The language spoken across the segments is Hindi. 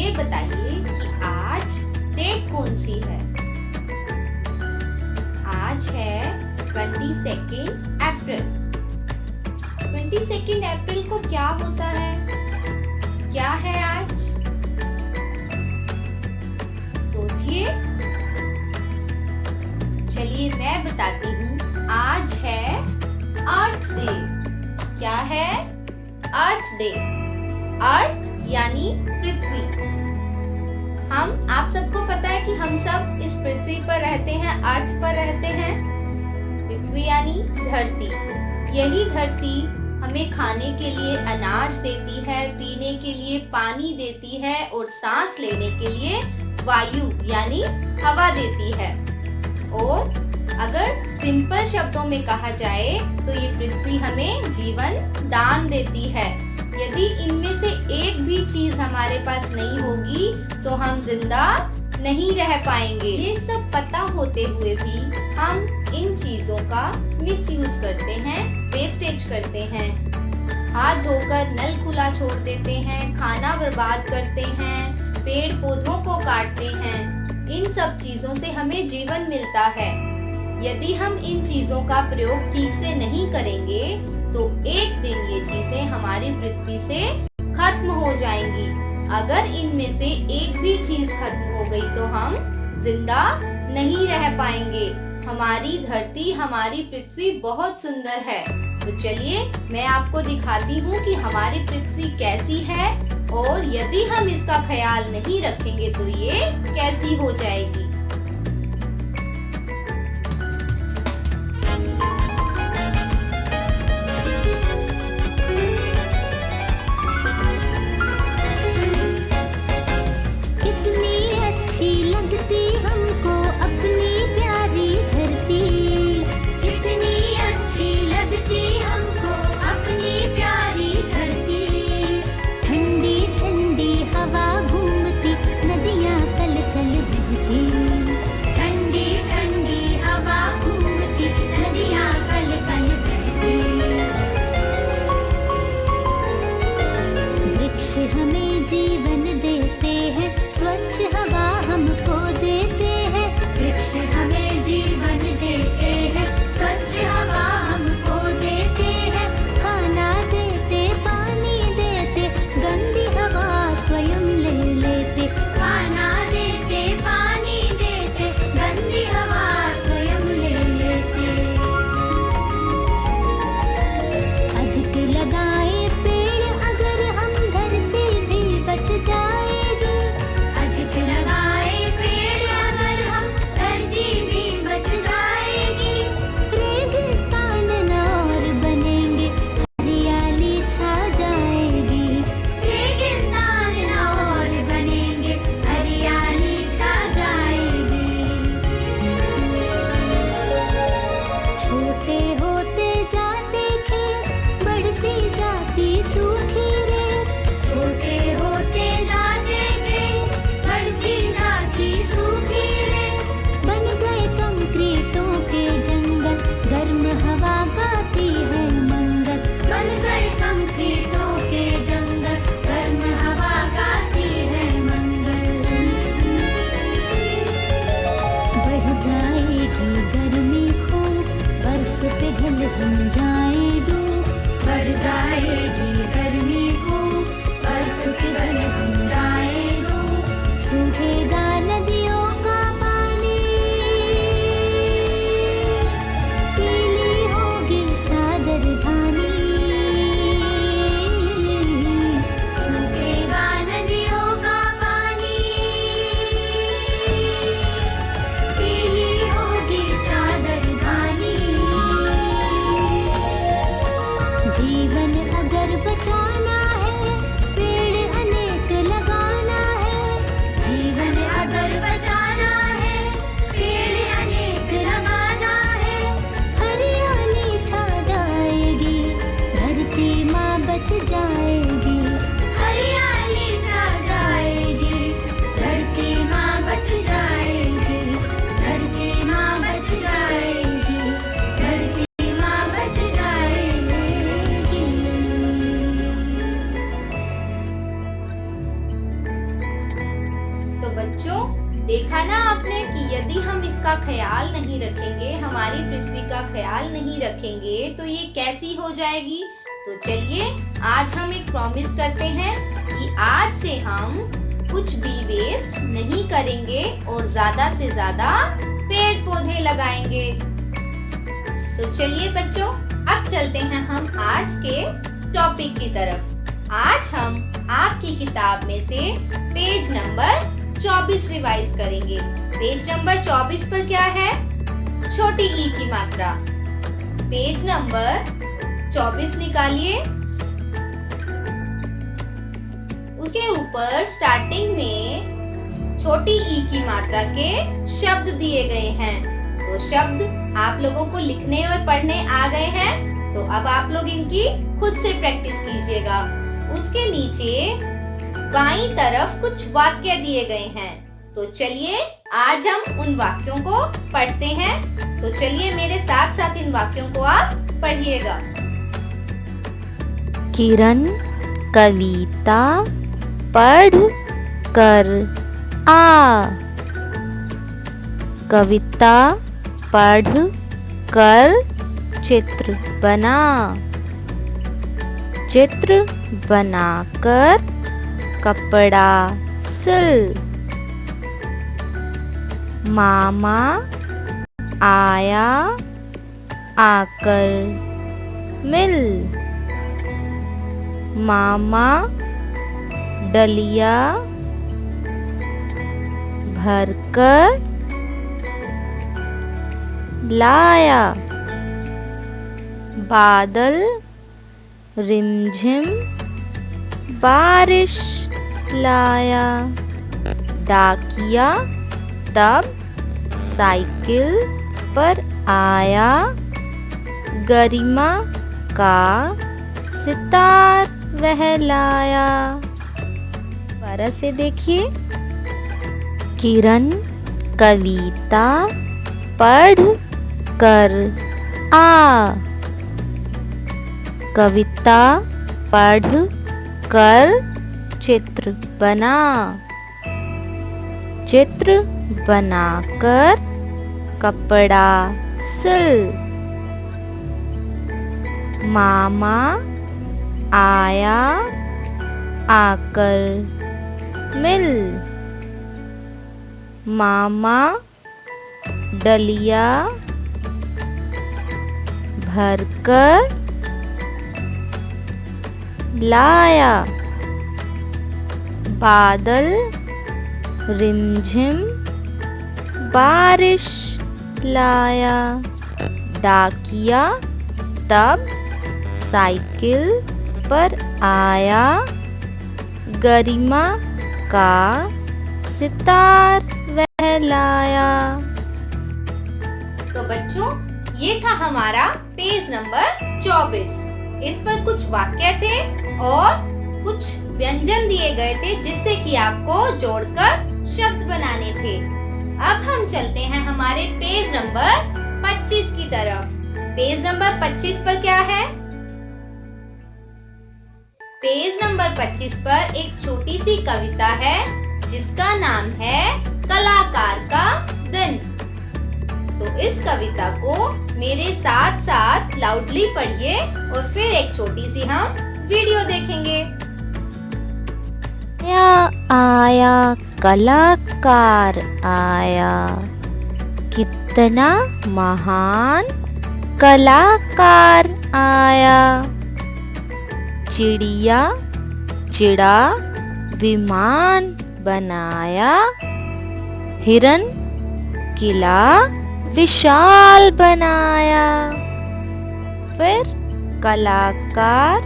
ये बताइए कि आज डेट कौन सी है? आज है 22 अप्रैल। 22 अप्रैल को क्या होता है? क्या है आज? सोचिए। चलिए मैं बताती हूँ। आज है अर्थ डे। क्या है? अर्थ डे। अर्थ यानी पृथ्वी। आप सबको पता है कि हम सब इस पृथ्वी पर रहते हैं, अर्थ पर रहते हैं। पृथ्वी यानी धरती। यही धरती हमें खाने के लिए अनाज देती है, पीने के लिए पानी देती है और सांस लेने के लिए वायु यानी हवा देती है। और अगर सिंपल शब्दों में कहा जाए तो ये पृथ्वी हमें जीवन दान देती है। यदि इनमें से एक भी चीज हमारे पास नहीं होगी तो हम जिंदा नहीं रह पाएंगे। ये सब पता होते हुए भी हम इन चीजों का मिसयूज करते हैं, वेस्टेज करते हैं। हाथ धोकर नल खुला छोड़ देते हैं, खाना बर्बाद करते हैं, पेड़ पौधों को काटते हैं। इन सब चीजों से हमें जीवन मिलता है। यदि हम इन चीजों का प्रयोग ठीक से नहीं करेंगे तो एक दिन ये चीजें हमारी पृथ्वी से खत्म हो जाएंगी। अगर इनमें से एक भी चीज खत्म हो गई तो हम जिंदा नहीं रह पाएंगे। हमारी धरती, हमारी पृथ्वी बहुत सुंदर है। तो चलिए मैं आपको दिखाती हूँ कि हमारी पृथ्वी कैसी है और यदि हम इसका ख्याल नहीं रखेंगे तो ये कैसी हो जाएगी। लगती हमको अपनी प्यारी धरती, कितनी अच्छी लगती हमको अपनी प्यारी धरती। ठंडी ठंडी हवा घूमती, नदियाँ कल कल बहती। बच्चों, देखा ना आपने कि यदि हम इसका ख्याल नहीं रखेंगे, हमारी पृथ्वी का ख्याल नहीं रखेंगे तो ये कैसी हो जाएगी। तो चलिए आज हम एक प्रॉमिस करते हैं कि आज से हम कुछ भी वेस्ट नहीं करेंगे और ज्यादा से ज्यादा पेड़ पौधे लगाएंगे। तो चलिए बच्चों, अब चलते हैं हम आज के टॉपिक की तरफ। आज हम आपकी किताब में से पेज नंबर 24 रिवाइज करेंगे। पेज नंबर 24 पर क्या है? छोटी ई की मात्रा। पेज नंबर 24 निकालिए। उसके ऊपर स्टार्टिंग में छोटी ई की मात्रा के शब्द दिए गए हैं। तो शब्द आप लोगों को लिखने और पढ़ने आ गए हैं, तो अब आप लोग इनकी खुद से प्रैक्टिस कीजिएगा। उसके नीचे बाईं तरफ कुछ वाक्य दिए गए हैं। तो चलिए आज हम उन वाक्यों को पढ़ते हैं। तो चलिए मेरे साथ साथ इन वाक्यों को आप पढ़िएगा। किरण कविता पढ़ कर आ। कविता पढ़ कर चित्र बना। चित्र बनाकर कपड़ा सिल। मामा आया आकर मिल। मामा डलिया भरकर लाया। बादल रिमझिम बारिश लाया। डाकिया तब साइकिल पर आया। गरिमा का सितार वहलाया। दोबारा से देखिए। किरण कविता पढ़ कर आ। कविता पढ़ कर चित्र बना। चित्र बनाकर कपड़ा सिल। मामा आया आकर मिल। मामा डलिया भरकर लाया। बादल रिमझिम बारिश लाया। डाकिया तब साइकिल पर आया। गरिमा का सितार वहलाया। तो बच्चों, ये था हमारा पेज नंबर 24। इस पर कुछ वाक्य थे और कुछ व्यंजन दिए गए थे जिससे कि आपको जोड़कर शब्द बनाने थे। अब हम चलते हैं हमारे पेज नंबर 25 की तरफ। पेज नंबर 25 पर क्या है? पेज नंबर 25 पर एक छोटी सी कविता है जिसका नाम है कलाकार का दिन। तो इस कविता को मेरे साथ साथ लाउडली पढ़िए और फिर एक छोटी सी हम वीडियो देखेंगे। आया कलाकार आया। कितना महान कलाकार आया। चिड़िया चिड़ा विमान बनाया। हिरन किला विशाल बनाया। फिर कलाकार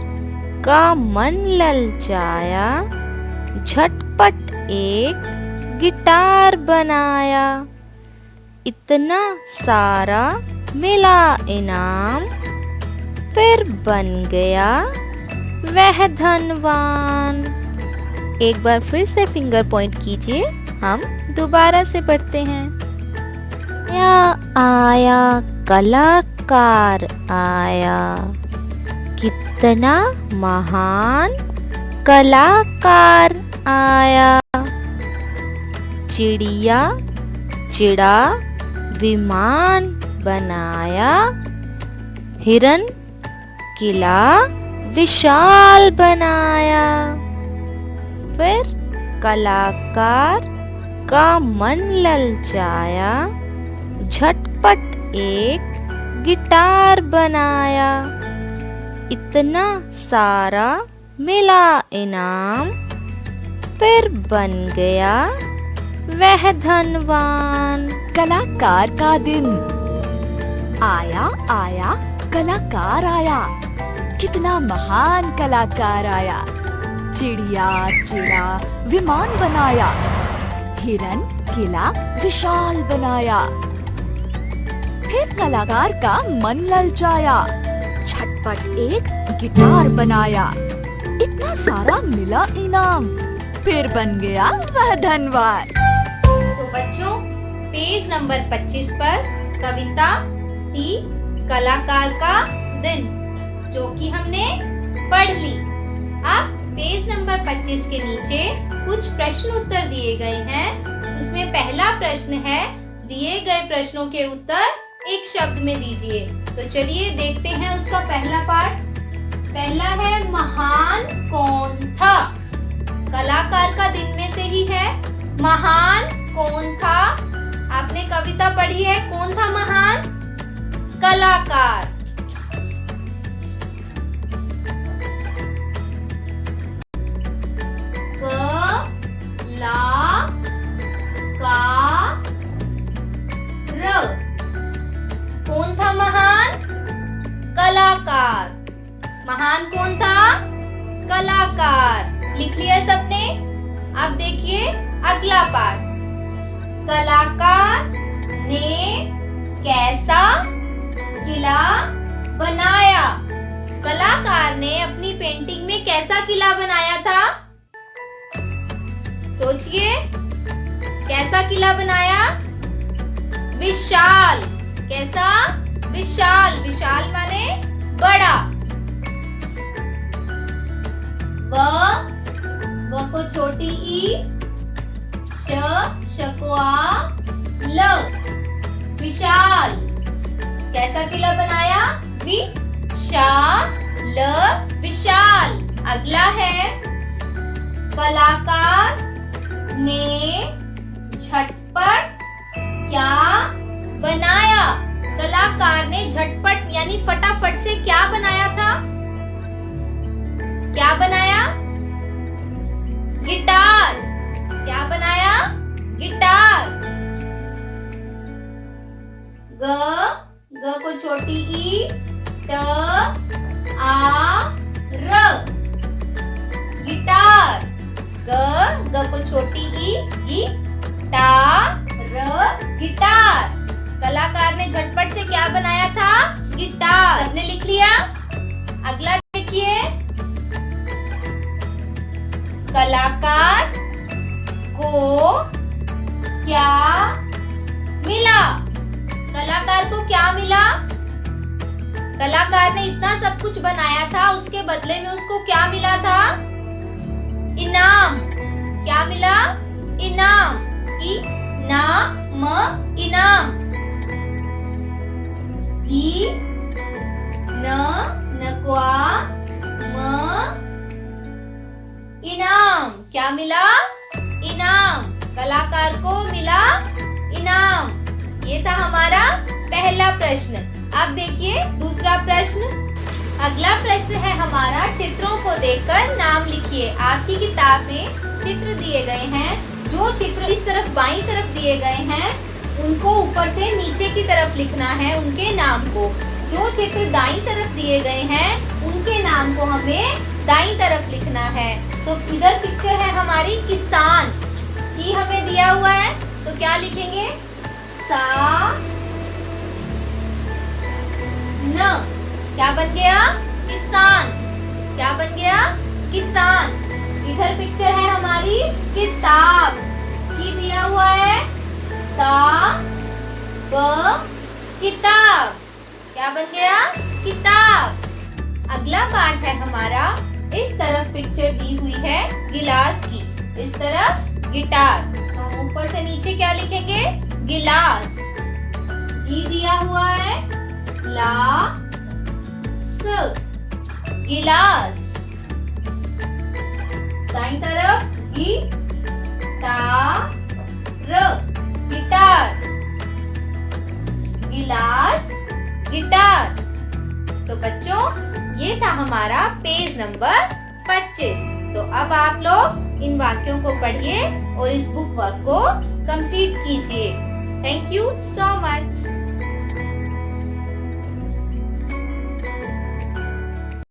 का मन ललचाया। झटपट एक गिटार बनाया। इतना सारा मिला इनाम। फिर बन गया वह धनवान। एक बार फिर से फिंगर पॉइंट कीजिए। हम दोबारा से पढ़ते हैं। आया कलाकार आया। कितना महान कलाकार आया। चिड़िया चिड़ा विमान बनाया, हिरन किला विशाल बनाया। फिर कलाकार का मन ललचाया, झटपट एक गिटार बनाया। इतना सारा मिला इनाम, फिर बन गया वह धनवान। कलाकार का दिन आया आया कलाकार आया, कितना महान कलाकार आया। चिड़िया चिड़ा विमान बनाया, हिरन किला विशाल बनाया। फिर कलाकार का मन ललचाया, झटपट एक गिटार बनाया। इतना सारा मिला इनाम, फिर बन गया वह धनवान। तो बच्चों, पेज नंबर 25 पर कविता थी कलाकार का दिन, जो कि हमने पढ़ ली। अब पेज नंबर 25 के नीचे कुछ प्रश्न उत्तर दिए गए हैं। उसमें पहला प्रश्न है, दिए गए प्रश्नों के उत्तर एक शब्द में दीजिए। तो चलिए देखते हैं उसका पहला पार्ट। पहला है, महान कौन था? कलाकार का दिन में से ही है। महान कौन था? आपने कविता पढ़ी है, कौन था महान? कलाकार। कौन था महान? कलाकार। महान कौन था? कलाकार। लिख लिया सबने? अब देखिए अगला पार्ट। कलाकार ने कैसा किला बनाया? कलाकार ने अपनी पेंटिंग में कैसा किला बनाया था? सोचिए, कैसा किला बनाया? विशाल। कैसा? विशाल। विशाल माने बड़ा। व को छोटी ई, शकुआ ल, विशाल। कैसा किला बनाया? विशाल। विशाल। अगला है, कलाकार ने झटपट क्या बनाया? कलाकार ने झटपट यानी फटाफट से क्या बनाया था? क्या बनाया? गिटार। क्या बनाया? गिटार। ग को छोटी ई, ट आ र, गिटार। ग को छोटी ई, टा र, गिटार। कलाकार ने झटपट से क्या बनाया था? गिटार। सबने लिख लिया? अगला देखिए, कलाकार को क्या मिला? कलाकार को क्या मिला? कलाकार ने इतना सब कुछ बनाया था, उसके बदले में उसको क्या मिला था? इनाम। क्या मिला? इनाम। इनाम। ई नक्वा म, इनाम। क्या मिला? इनाम। कलाकार को मिला इनाम। ये था हमारा पहला प्रश्न। अब देखिए दूसरा प्रश्न। अगला प्रश्न है हमारा, चित्रों को देखकर नाम लिखिए। आपकी किताब में चित्र दिए गए हैं। जो चित्र इस तरफ बाईं तरफ दिए गए हैं, उनको ऊपर से नीचे की तरफ लिखना है, उनके नाम को। जो चित्र दाईं तरफ दिए गए हैं, उनके नाम को हमें दाईं तरफ लिखना है। तो इधर पिक्चर है हमारी किसान की, हमें दिया हुआ है, तो क्या लिखेंगे? सा न। क्या बन गया? किसान। क्या बन गया? किसान। इधर पिक्चर है हमारी किताब की, दिया हुआ है ता ब, किताब। क्या बन गया? किताब। अगला पार्ट है हमारा, इस तरफ पिक्चर दी हुई है गिलास की, इस तरफ गिटार। तो ऊपर से नीचे क्या लिखेंगे? गिलास। ई दिया हुआ है, ला स, गिलास। दाईं तरफ गी ता र, गिटार। गिलास, गिटार। तो बच्चों ये था हमारा पेज नंबर 25। तो अब आप लोग इन वाक्यों को पढ़िए और इस बुक वर्क को कंप्लीट कीजिए। Thank you so much.